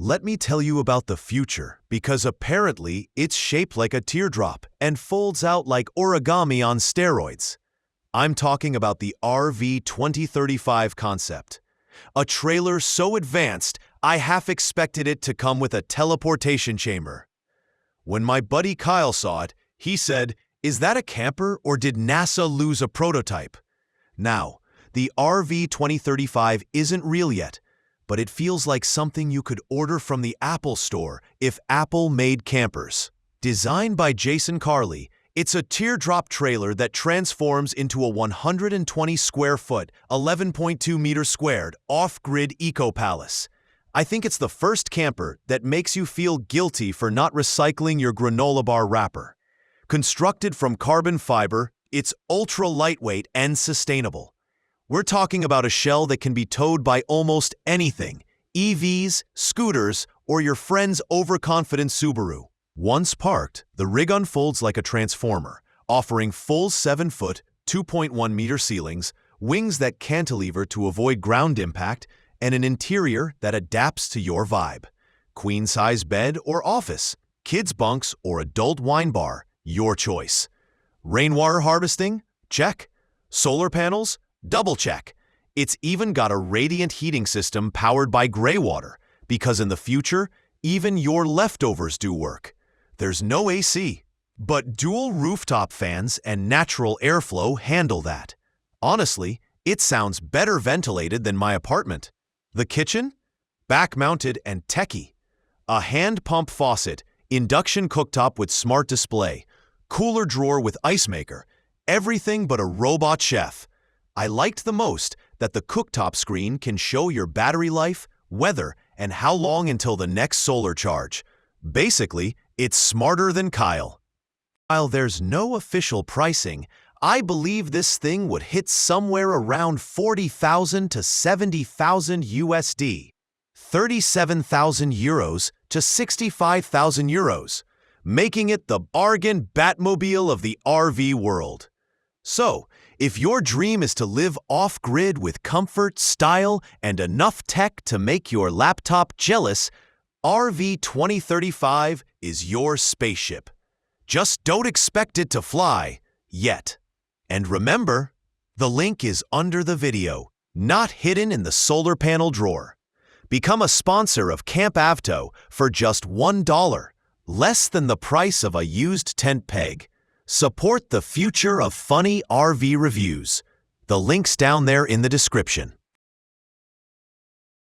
Let me tell you about the future, because apparently it's shaped like a teardrop and folds out like origami on steroids. I'm talking about the RV2035 concept. A trailer so advanced, I half expected it to come with a teleportation chamber. When my buddy Kyle saw it, he said, "Is that a camper or did NASA lose a prototype?" Now, the RV2035 isn't real yet, but it feels like something you could order from the Apple Store if Apple made campers. Designed by Jason Carley, it's a teardrop trailer that transforms into a 120 square foot, 11.2 meters squared, off-grid eco-palace. I think it's the first camper that makes you feel guilty for not recycling your granola bar wrapper. Constructed from carbon fiber, it's ultra-lightweight and sustainable. We're talking about a shell that can be towed by almost anything: EVs, scooters, or your friend's overconfident Subaru. Once parked, the rig unfolds like a transformer, offering full 7-foot, 2.1-meter ceilings, wings that cantilever to avoid ground impact, and an interior that adapts to your vibe. Queen-size bed or office, kids' bunks or adult wine bar, your choice. Rainwater harvesting? Check. Solar panels? Double check. It's even got a radiant heating system powered by gray water, because in the future, even your leftovers do work. There's no AC, but dual rooftop fans and natural airflow handle that. Honestly, it sounds better ventilated than my apartment. The kitchen? Back-mounted and techy. A hand pump faucet, induction cooktop with smart display, cooler drawer with ice maker, everything but a robot chef. I liked the most that the cooktop screen can show your battery life, weather, and how long until the next solar charge. Basically, it's smarter than Kyle. While there's no official pricing, I believe this thing would hit somewhere around 40,000 to 70,000 USD, 37,000 euros to 65,000 euros, making it the bargain Batmobile of the RV world. So, if your dream is to live off-grid with comfort, style, and enough tech to make your laptop jealous, RV2035 is your spaceship. Just don't expect it to fly, yet. And remember, the link is under the video, not hidden in the solar panel drawer. Become a sponsor of CampAvto for just $1, less than the price of a used tent peg. Support the future of funny RV reviews. The link's down there in the description.